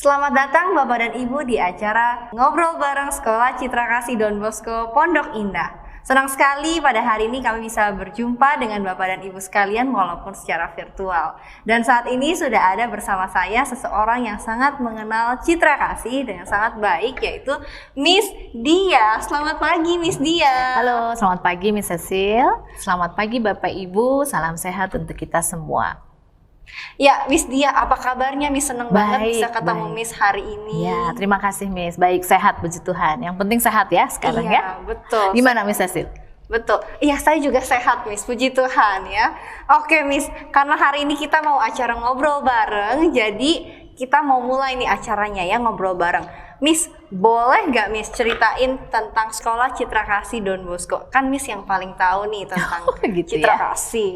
Selamat datang Bapak dan Ibu di acara Ngobrol Bareng Sekolah Citra Kasih Don Bosco Pondok Indah. Senang sekali pada hari ini kami bisa berjumpa dengan Bapak dan Ibu sekalian walaupun secara virtual. Dan saat ini sudah ada bersama saya seseorang yang sangat mengenal Citra Kasih dan yang sangat baik, yaitu Miss Dia. Selamat pagi Miss Dia. Halo, selamat pagi Miss Cecil. Selamat pagi Bapak Ibu, salam sehat untuk kita semua. Ya, Miss Dia, apa kabarnya? Miss seneng banget bisa ketemu Miss hari ini. Ya, terima kasih Miss. Baik, sehat puji Tuhan. Yang penting sehat ya sekarang ya. Iya, betul. Gimana Miss Cecil? Betul. Iya, saya juga sehat Miss, puji Tuhan ya. Oke Miss, karena hari ini kita mau acara ngobrol bareng, jadi kita mau mulai nih acaranya ya, ngobrol bareng. Miss, boleh nggak Miss ceritain tentang sekolah Citra Kasih Don Bosco? Kan Miss yang paling tahu nih tentang gitu Citra ya? Kasih.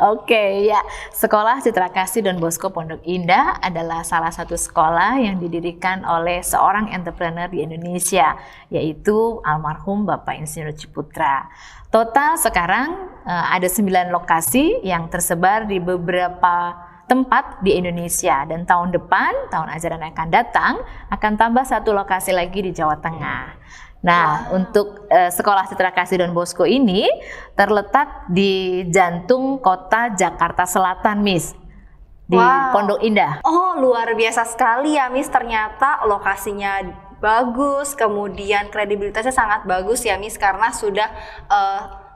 Oke, ya. Sekolah Citra Kasih Don Bosco Pondok Indah adalah salah satu sekolah yang didirikan oleh seorang entrepreneur di Indonesia, yaitu almarhum Bapak Insinyur Ciputra. Total sekarang ada 9 lokasi yang tersebar di beberapa tempat di Indonesia, dan tahun depan, tahun ajaran yang akan datang, akan tambah 1 lokasi lagi di Jawa Tengah. Nah, untuk sekolah Citra Kasih Don Bosco ini terletak di jantung kota Jakarta Selatan, Miss, di Pondok Indah. Oh, luar biasa sekali ya Miss, ternyata lokasinya bagus, kemudian kredibilitasnya sangat bagus ya Miss, karena sudah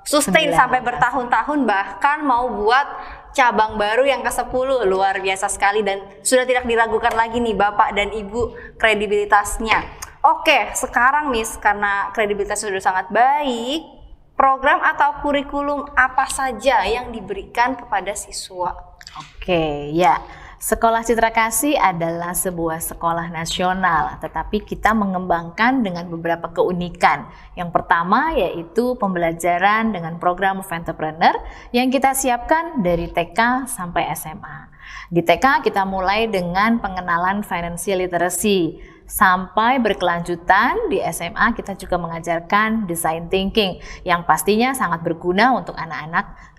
sustain sampai bertahun-tahun, bahkan mau buat cabang baru yang ke-10. Luar biasa sekali dan sudah tidak diragukan lagi nih Bapak dan Ibu kredibilitasnya. Oke, sekarang Miss, karena kredibilitasnya sudah sangat baik, program atau kurikulum apa saja yang diberikan kepada siswa? Oke, ya. Sekolah Citra Kasih adalah sebuah sekolah nasional, tetapi kita mengembangkan dengan beberapa keunikan. Yang pertama yaitu pembelajaran dengan program of entrepreneur yang kita siapkan dari TK sampai SMA. Di TK kita mulai dengan pengenalan financial literacy, sampai berkelanjutan di SMA kita juga mengajarkan design thinking yang pastinya sangat berguna untuk anak-anak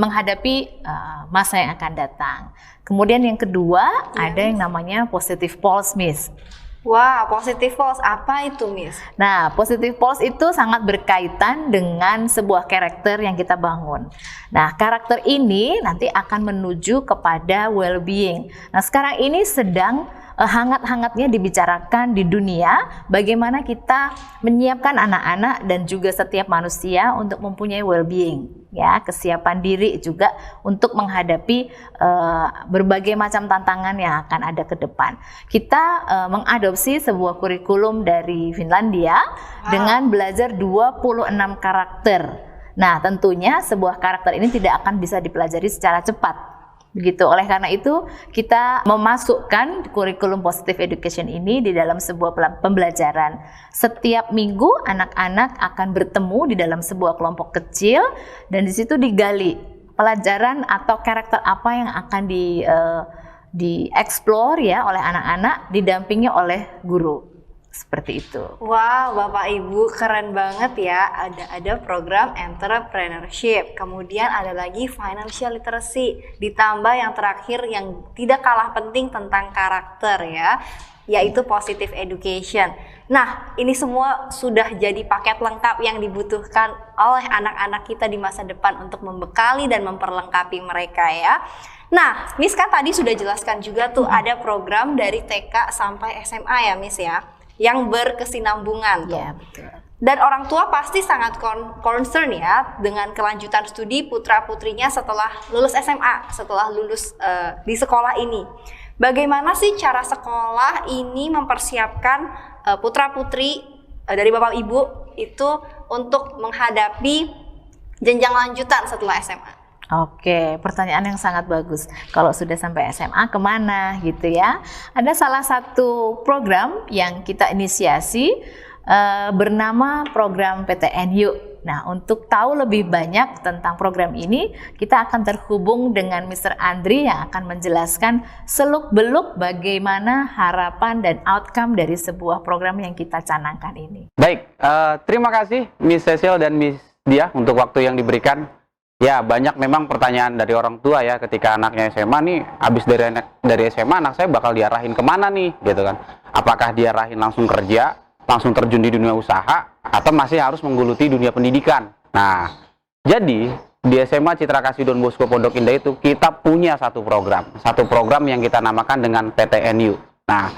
menghadapi masa yang akan datang. Kemudian yang kedua ada yang namanya positive pulse, Miss. Wah, positive pulse apa itu Miss? Nah, positive pulse itu sangat berkaitan dengan sebuah karakter yang kita bangun. Nah, karakter ini nanti akan menuju kepada well-being. Nah, sekarang ini sedang hangat-hangatnya dibicarakan di dunia bagaimana kita menyiapkan anak-anak dan juga setiap manusia untuk mempunyai well-being, ya, kesiapan diri juga untuk menghadapi berbagai macam tantangan yang akan ada ke depan. Kita mengadopsi sebuah kurikulum dari Finlandia dengan belajar 26 karakter. Nah, tentunya sebuah karakter ini tidak akan bisa dipelajari secara cepat. Begitu, oleh karena itu kita memasukkan kurikulum positive education ini di dalam sebuah pembelajaran. Setiap minggu anak-anak akan bertemu di dalam sebuah kelompok kecil dan di situ digali pelajaran atau karakter apa yang akan dieksplor ya oleh anak-anak didampingi oleh guru. Seperti itu. Wow, Bapak Ibu keren banget ya. Ada program entrepreneurship, kemudian ada lagi financial literacy, ditambah yang terakhir yang tidak kalah penting tentang karakter ya, yaitu positive education. Nah, ini semua sudah jadi paket lengkap yang dibutuhkan oleh anak-anak kita di masa depan untuk membekali dan memperlengkapi mereka ya. Nah, Miss kan tadi sudah jelaskan juga tuh ada program dari TK sampai SMA ya Miss ya, yang berkesinambungan tuh. Ya, betul. Dan orang tua pasti sangat concern ya dengan kelanjutan studi putra-putrinya setelah lulus SMA, setelah lulus di sekolah ini. Bagaimana sih cara sekolah ini mempersiapkan putra-putri dari Bapak Ibu itu untuk menghadapi jenjang lanjutan setelah SMA? Oke, pertanyaan yang sangat bagus. Kalau sudah sampai SMA kemana gitu ya? Ada salah satu program yang kita inisiasi bernama program PTN Yuk. Nah, untuk tahu lebih banyak tentang program ini, kita akan terhubung dengan Mr. Andri yang akan menjelaskan seluk-beluk bagaimana harapan dan outcome dari sebuah program yang kita canangkan ini. Baik, terima kasih Miss Cecil dan Miss Dia untuk waktu yang diberikan. Ya, banyak memang pertanyaan dari orang tua ya ketika anaknya SMA nih, habis dari SMA anak saya bakal diarahin kemana nih, gitu kan? Apakah diarahin langsung kerja, langsung terjun di dunia usaha, atau masih harus menggeluti dunia pendidikan? Nah, jadi di SMA Citra Kasih Don Bosco Pondok Indah itu kita punya satu program yang kita namakan dengan PTNU. Nah,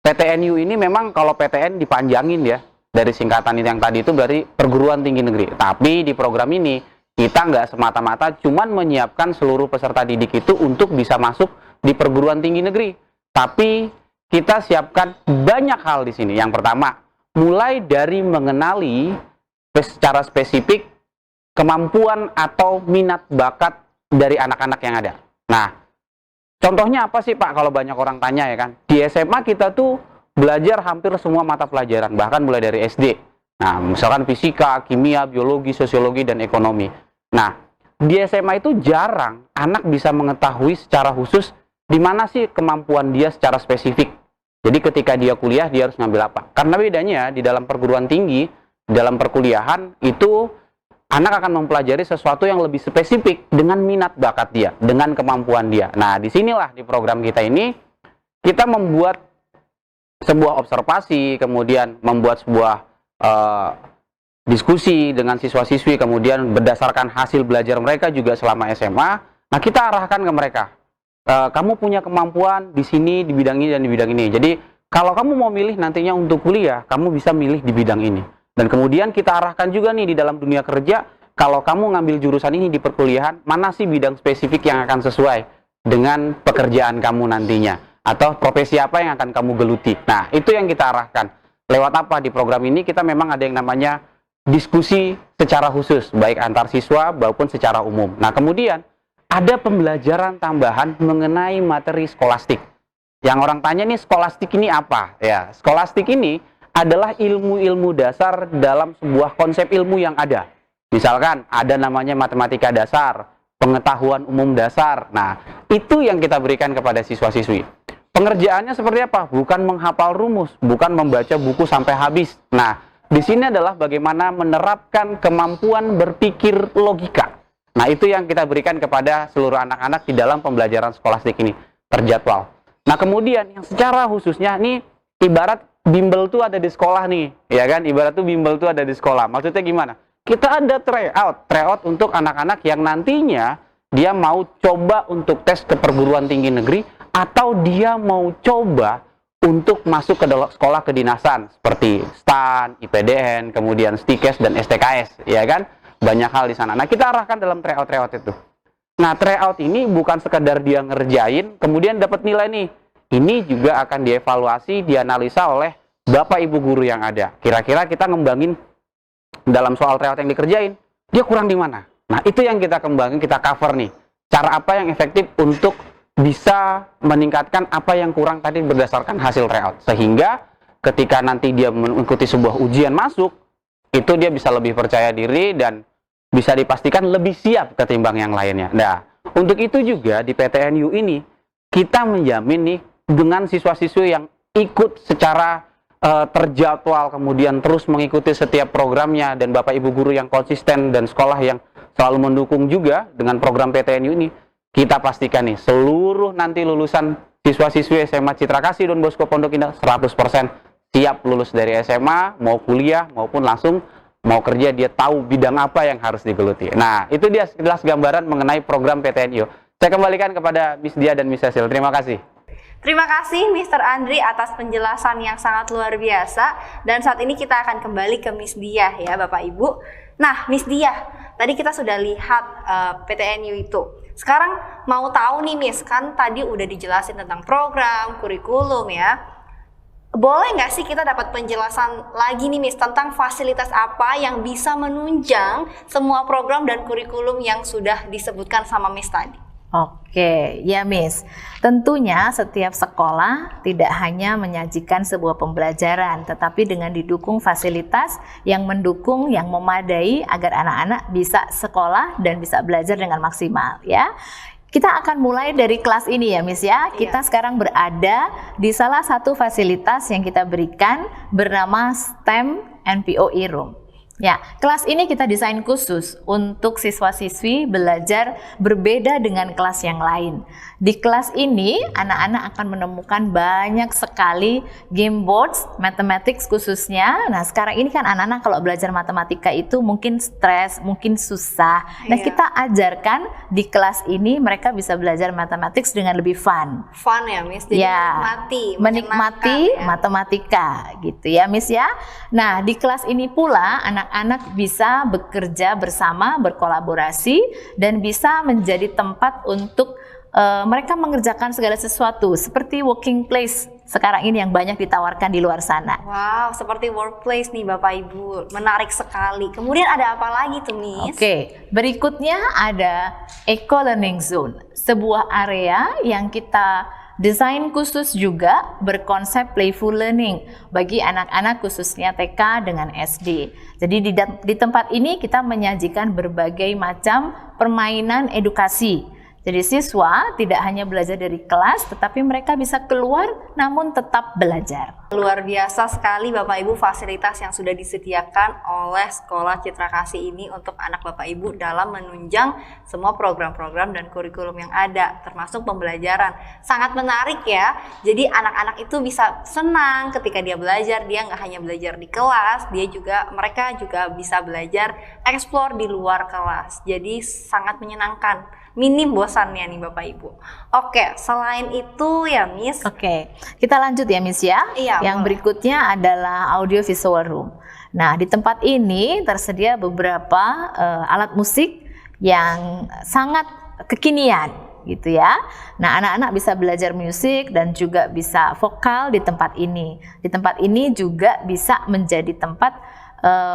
PTNU ini memang kalau PTN dipanjangin ya, dari singkatan yang tadi itu berarti perguruan tinggi negeri. Tapi di program ini kita nggak semata-mata cuman menyiapkan seluruh peserta didik itu untuk bisa masuk di perguruan tinggi negeri. Tapi kita siapkan banyak hal di sini. Yang pertama, mulai dari mengenali secara spesifik kemampuan atau minat bakat dari anak-anak yang ada. Nah, contohnya apa sih Pak kalau banyak orang tanya ya kan? Di SMA kita tuh belajar hampir semua mata pelajaran, bahkan mulai dari SD. Nah, misalkan fisika, kimia, biologi, sosiologi, dan ekonomi. Nah, di SMA itu jarang anak bisa mengetahui secara khusus di mana sih kemampuan dia secara spesifik. Jadi ketika dia kuliah, dia harus ngambil apa? Karena bedanya di dalam perguruan tinggi, dalam perkuliahan, itu anak akan mempelajari sesuatu yang lebih spesifik dengan minat bakat dia, dengan kemampuan dia. Nah, disinilah di program kita ini, kita membuat sebuah observasi, kemudian membuat sebuah diskusi dengan siswa-siswi, kemudian berdasarkan hasil belajar mereka juga selama SMA. Nah, kita arahkan ke mereka, kamu punya kemampuan di sini, di bidang ini, dan di bidang ini. Jadi, kalau kamu mau milih nantinya untuk kuliah, kamu bisa milih di bidang ini. Dan kemudian kita arahkan juga nih di dalam dunia kerja, kalau kamu ngambil jurusan ini di perkuliahan, mana sih bidang spesifik yang akan sesuai dengan pekerjaan kamu nantinya, atau profesi apa yang akan kamu geluti. Nah, itu yang kita arahkan. Lewat apa di program ini, kita memang ada yang namanya diskusi secara khusus, baik antar siswa maupun secara umum. Nah, kemudian ada pembelajaran tambahan mengenai materi skolastik. Yang orang tanya nih, skolastik ini apa? Ya, skolastik ini adalah ilmu-ilmu dasar dalam sebuah konsep ilmu yang ada. Misalkan ada namanya matematika dasar, pengetahuan umum dasar. Nah, itu yang kita berikan kepada siswa-siswi. Pengerjaannya seperti apa? Bukan menghafal rumus, bukan membaca buku sampai habis. Nah, di sini adalah bagaimana menerapkan kemampuan berpikir logika. Nah, itu yang kita berikan kepada seluruh anak-anak di dalam pembelajaran skolastik ini, terjadwal. Nah, kemudian yang secara khususnya nih, ibarat bimbel tuh ada di sekolah nih, ya kan? Ibarat tuh bimbel tuh ada di sekolah. Maksudnya gimana? Kita ada tryout untuk anak-anak yang nantinya dia mau coba untuk tes ke perguruan tinggi negeri, atau dia mau coba untuk masuk ke sekolah kedinasan seperti STAN, IPDN, kemudian STIKES dan STKS, ya kan? Banyak hal di sana. Nah, kita arahkan dalam tryout itu. Nah, tryout ini bukan sekedar dia ngerjain, kemudian dapat nilai nih. Ini juga akan dievaluasi, dianalisa oleh Bapak Ibu guru yang ada. Kira-kira kita ngembangin dalam soal tryout yang dikerjain, dia kurang di mana? Nah, itu yang kita kembangin, kita cover nih. Cara apa yang efektif untuk bisa meningkatkan apa yang kurang tadi berdasarkan hasil tryout. Sehingga ketika nanti dia mengikuti sebuah ujian masuk, itu dia bisa lebih percaya diri dan bisa dipastikan lebih siap ketimbang yang lainnya. Nah, untuk itu juga di PTNU ini, kita menjamin nih dengan siswa-siswi yang ikut secara terjadwal, kemudian terus mengikuti setiap programnya, dan Bapak Ibu guru yang konsisten dan sekolah yang selalu mendukung juga dengan program PTNU ini, kita pastikan nih seluruh nanti lulusan siswa-siswi SMA Citra Kasih Don Bosco Pondok Indah 100% siap lulus dari SMA, mau kuliah maupun langsung mau kerja, dia tahu bidang apa yang harus digeluti. Nah, itu dia sekilas gambaran mengenai program PTNU. Saya kembalikan kepada Miss Dia dan Miss Cecil. Terima kasih. Terima kasih Mr. Andri atas penjelasan yang sangat luar biasa. Dan saat ini kita akan kembali ke Miss Dia ya Bapak Ibu. Nah, Miss Dia, tadi kita sudah lihat PTNU itu. Sekarang mau tahu nih Miss, kan tadi udah dijelasin tentang program, kurikulum ya. Boleh nggak sih kita dapat penjelasan lagi nih Miss tentang fasilitas apa yang bisa menunjang semua program dan kurikulum yang sudah disebutkan sama Miss tadi? Oke, ya Miss. Tentunya setiap sekolah tidak hanya menyajikan sebuah pembelajaran, tetapi dengan didukung fasilitas yang mendukung, yang memadai agar anak-anak bisa sekolah dan bisa belajar dengan maksimal ya. Kita akan mulai dari kelas ini ya Miss ya. Kita sekarang berada di salah satu fasilitas yang kita berikan bernama STEM NPO e-Room. Ya, kelas ini kita desain khusus untuk siswa-siswi belajar berbeda dengan kelas yang lain. Di kelas ini, anak-anak akan menemukan banyak sekali game boards, mathematics khususnya. Nah, sekarang ini kan anak-anak kalau belajar matematika itu mungkin stres, mungkin susah. Nah, Iya. kita ajarkan di kelas ini mereka bisa belajar mathematics dengan lebih fun. Fun ya, Miss. Jadi menikmati menikmati menyenangkan, ya. matematika gitu ya, Miss ya. Nah, di kelas ini pula anak-anak bisa bekerja bersama, berkolaborasi, dan bisa menjadi tempat untuk mereka mengerjakan segala sesuatu seperti working place sekarang ini yang banyak ditawarkan di luar sana. Wow, seperti workplace nih Bapak Ibu. Menarik sekali. Kemudian ada apa lagi tuh, Miss? Oke, berikutnya ada Eco Learning Zone, sebuah area yang kita desain khusus juga berkonsep playful learning bagi anak-anak khususnya TK dengan SD. Jadi di tempat ini kita menyajikan berbagai macam permainan edukasi. Jadi siswa tidak hanya belajar dari kelas, tetapi mereka bisa keluar namun tetap belajar. Luar biasa sekali Bapak Ibu fasilitas yang sudah disediakan oleh Sekolah Citra Kasih ini untuk anak Bapak Ibu dalam menunjang semua program-program dan kurikulum yang ada, termasuk pembelajaran. Sangat menarik ya, jadi anak-anak itu bisa senang ketika dia belajar, dia nggak hanya belajar di kelas, mereka juga bisa belajar explore di luar kelas. Jadi sangat menyenangkan, minim bosannya nih Bapak Ibu. Oke, selain itu ya Miss. Oke, kita lanjut ya Miss ya. Iya, Yang boleh. berikutnya adalah audio visual room. Nah, di tempat ini tersedia beberapa alat musik yang sangat kekinian gitu ya. Nah, anak-anak bisa belajar musik dan juga bisa vokal di tempat ini. Di tempat ini juga bisa menjadi tempat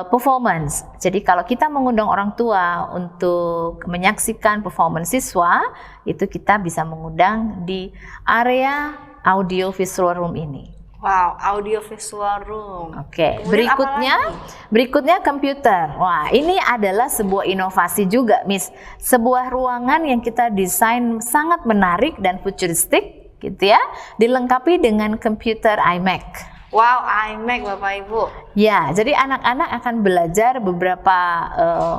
performance. Jadi kalau kita mengundang orang tua untuk menyaksikan performance siswa, itu kita bisa mengundang di area audio visual room ini. Wow, audio visual room. Oke, Kemudian apa lagi? berikutnya komputer. Wah, ini adalah sebuah inovasi juga, Miss. Sebuah ruangan yang kita desain sangat menarik dan futuristik, gitu ya, dilengkapi dengan komputer iMac. Wow, iMac Bapak Ibu. Ya, jadi anak-anak akan belajar beberapa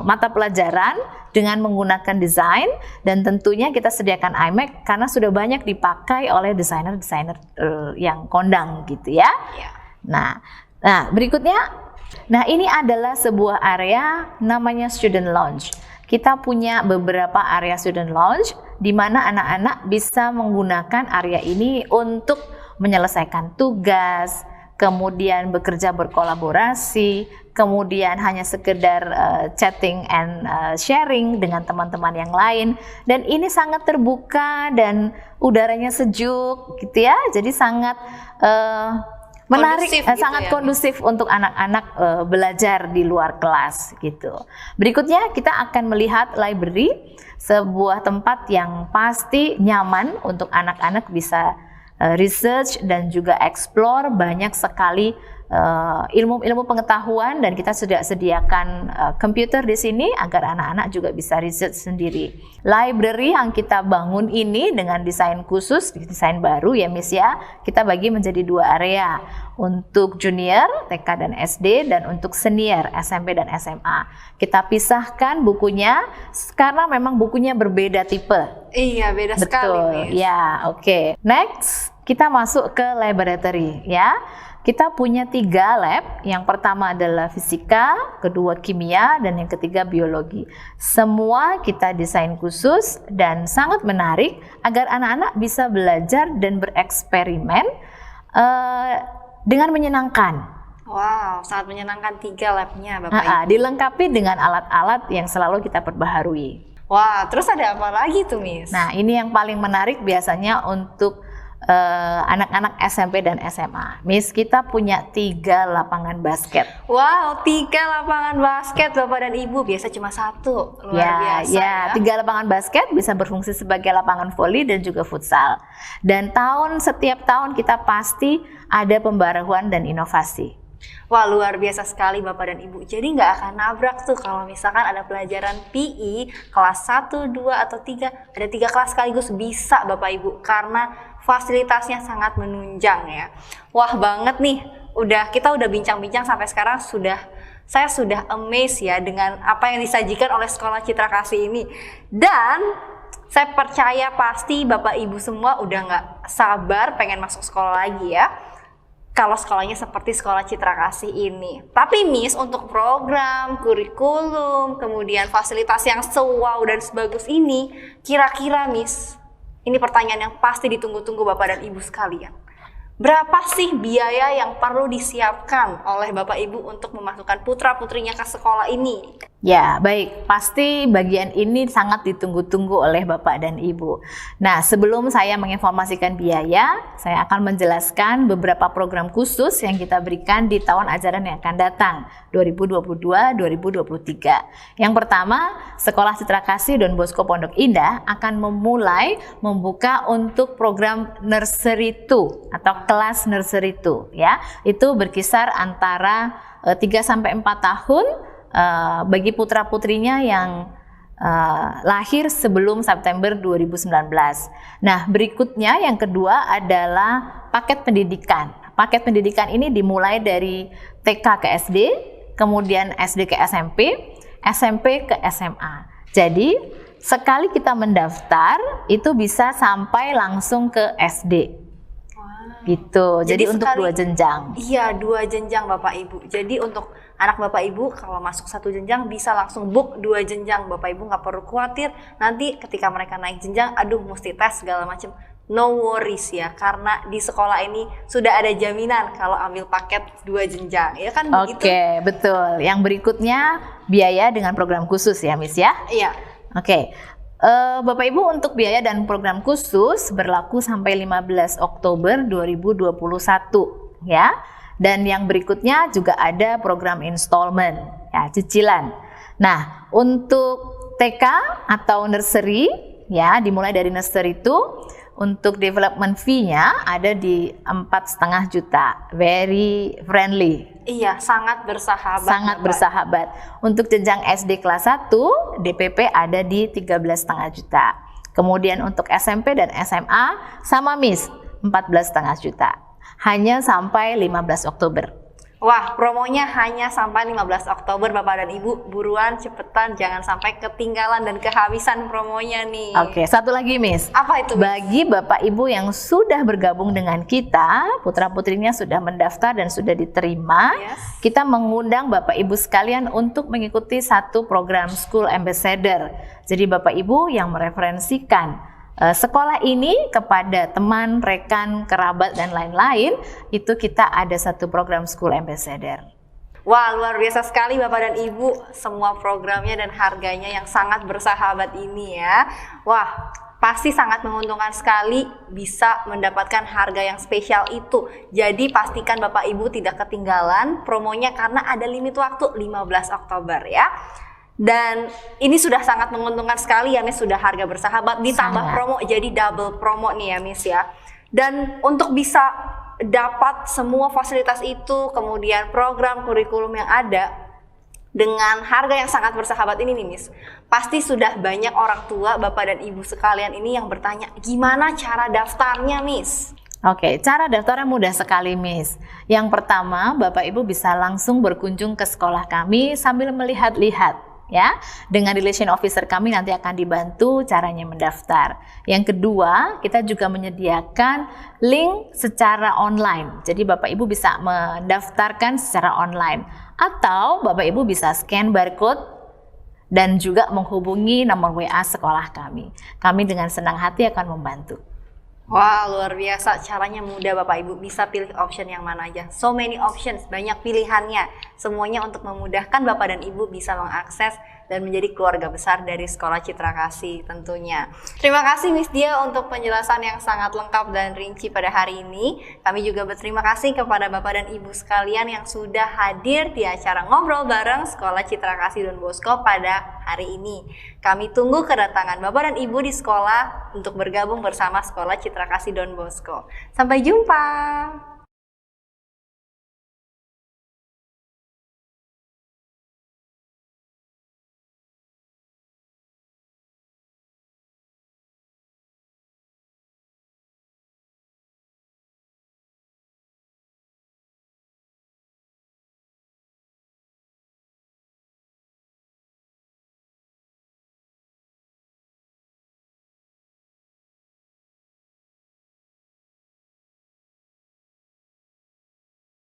mata pelajaran dengan menggunakan desain, dan tentunya kita sediakan iMac karena sudah banyak dipakai oleh desainer-desainer yang kondang gitu ya. Ya. Nah, berikutnya, ini adalah sebuah area namanya Student Lounge. Kita punya beberapa area Student Lounge di mana anak-anak bisa menggunakan area ini untuk menyelesaikan tugas, kemudian bekerja berkolaborasi, kemudian hanya sekedar chatting and sharing dengan teman-teman yang lain. Dan ini sangat terbuka dan udaranya sejuk gitu ya. Jadi sangat menarik, Kondusif gitu sangat ya, kondusif untuk anak-anak belajar di luar kelas gitu. Berikutnya kita akan melihat library, sebuah tempat yang pasti nyaman untuk anak-anak bisa research dan juga explore banyak sekali ilmu-ilmu pengetahuan, dan kita sudah sediakan komputer di sini agar anak-anak juga bisa research sendiri. Library yang kita bangun ini dengan desain khusus, desain baru ya Miss ya, kita bagi menjadi 2 area, untuk junior, TK dan SD, dan untuk senior, SMP dan SMA. Kita pisahkan bukunya karena memang bukunya berbeda tipe. Iya, beda sekali, Betul, Miss. ya, oke. Next, kita masuk ke laboratory, ya. Kita punya 3 lab. Yang pertama adalah fisika, kedua kimia, dan yang ketiga biologi. Semua kita desain khusus dan sangat menarik agar anak-anak bisa belajar dan bereksperimen dengan menyenangkan. Wow, sangat menyenangkan 3 labnya Bapak Ibu. Dilengkapi dengan alat-alat yang selalu kita perbaharui. Wah, terus ada apa lagi tuh Miss? Nah, ini yang paling menarik biasanya untuk anak-anak SMP dan SMA. Miss, kita punya 3 lapangan basket. Wow, 3 lapangan basket Bapak dan Ibu, biasa cuma 1. Luar biasa ya. 3 lapangan basket bisa berfungsi sebagai lapangan voli dan juga futsal. Dan setiap tahun kita pasti ada pembaruan dan inovasi. Wah, luar biasa sekali Bapak dan Ibu. Jadi nggak akan nabrak tuh kalau misalkan ada pelajaran PE kelas 1, 2, atau 3. Ada 3 kelas sekaligus bisa Bapak Ibu, karena fasilitasnya sangat menunjang ya. Wah banget nih, kita udah bincang-bincang sampai sekarang sudah Saya sudah amazed ya dengan apa yang disajikan oleh Sekolah Citra Kasih ini. Dan saya percaya pasti Bapak Ibu semua udah nggak sabar pengen masuk sekolah lagi ya. Kalau sekolahnya seperti Sekolah Citra Kasih ini. Tapi Miss, untuk program, kurikulum, kemudian fasilitas yang se-wow dan sebagus ini, kira-kira Miss, ini pertanyaan yang pasti ditunggu-tunggu Bapak dan Ibu sekalian. Berapa sih biaya yang perlu disiapkan oleh Bapak Ibu untuk memasukkan putra-putrinya ke sekolah ini? Ya, baik. Pasti bagian ini sangat ditunggu-tunggu oleh Bapak dan Ibu. Nah, sebelum saya menginformasikan biaya, saya akan menjelaskan beberapa program khusus yang kita berikan di tahun ajaran yang akan datang, 2022-2023. Yang pertama, Sekolah Citra Kasih Don Bosco Pondok Indah akan membuka untuk program Nursery 2 atau kelas Nursery 2 ya. Itu berkisar antara 3 sampai 4 tahun bagi putra-putrinya yang lahir sebelum September 2019. Nah, berikutnya yang kedua adalah paket pendidikan. Paket pendidikan ini dimulai dari TK ke SD, kemudian SD ke SMP, SMP ke SMA. Jadi, sekali kita mendaftar, itu bisa sampai langsung ke SD. Gitu. Jadi untuk sekali, 2 jenjang. Iya, 2 jenjang Bapak Ibu. Jadi untuk anak Bapak Ibu kalau masuk 1 jenjang bisa langsung book 2 jenjang. Bapak Ibu nggak perlu khawatir nanti ketika mereka naik jenjang, aduh mesti tes segala macam. No worries ya, karena di sekolah ini sudah ada jaminan kalau ambil paket 2 jenjang. Ya kan begitu? Oke, betul. Yang berikutnya biaya dengan program khusus ya, Miss ya? Iya. Oke. Bapak Ibu, untuk biaya dan program khusus berlaku sampai 15 Oktober 2021 ya. Dan yang berikutnya juga ada program installment ya, cicilan. Nah, untuk TK atau nursery ya, dimulai dari nursery itu untuk development fee-nya ada di 4,5 juta. Very friendly. Iya, sangat bersahabat. Sangat Bapak. bersahabat. Untuk jenjang SD kelas 1, DPP ada di 13,5 juta. Kemudian untuk SMP dan SMA sama Miss, 14,5 juta. Hanya sampai 15 Oktober. Wah, promonya hanya sampai 15 Oktober Bapak dan Ibu. Buruan, cepetan, jangan sampai ketinggalan dan kehabisan promonya nih. Oke, satu lagi Miss. Apa itu, Miss? Bagi Bapak Ibu yang sudah bergabung dengan kita, putra-putrinya sudah mendaftar dan sudah diterima, Yes. kita mengundang Bapak Ibu sekalian untuk mengikuti satu program School Ambassador. Jadi Bapak Ibu yang mereferensikan sekolah ini kepada teman, rekan, kerabat, dan lain-lain, itu kita ada satu program School Ambassador. Wah, luar biasa sekali Bapak dan Ibu, semua programnya dan harganya yang sangat bersahabat ini ya. Wah, pasti sangat menguntungkan sekali bisa mendapatkan harga yang spesial itu. Jadi pastikan Bapak Ibu tidak ketinggalan promonya karena ada limit waktu 15 Oktober ya. Dan ini sudah sangat menguntungkan sekali ya Miss, sudah harga bersahabat ditambah Sangat. promo, jadi double promo nih ya Miss ya. Dan untuk bisa dapat semua fasilitas itu, kemudian program kurikulum yang ada dengan harga yang sangat bersahabat ini nih Miss, pasti sudah banyak orang tua, Bapak dan Ibu sekalian ini yang bertanya, gimana cara daftarnya Miss? Oke, cara daftarnya mudah sekali Miss. Yang pertama, Bapak Ibu bisa langsung berkunjung ke sekolah kami sambil melihat-lihat. Ya, dengan relation officer kami nanti akan dibantu caranya mendaftar. Yang kedua, kita juga menyediakan link secara online. Jadi Bapak Ibu bisa mendaftarkan secara online atau Bapak Ibu bisa scan barcode dan juga menghubungi nomor WA sekolah kami. Kami dengan senang hati akan membantu. Wah, luar biasa, caranya mudah Bapak Ibu, bisa pilih option yang mana aja. So many options, banyak pilihannya. Semuanya untuk memudahkan Bapak dan Ibu bisa mengakses dan menjadi keluarga besar dari Sekolah Citra Kasih tentunya. Terima kasih Miss Dia untuk penjelasan yang sangat lengkap dan rinci pada hari ini. Kami juga berterima kasih kepada Bapak dan Ibu sekalian yang sudah hadir di acara Ngobrol Bareng Sekolah Citra Kasih Don Bosco pada hari ini. Kami tunggu kedatangan Bapak dan Ibu di sekolah untuk bergabung bersama Sekolah Citra Kasih Don Bosco. Sampai jumpa!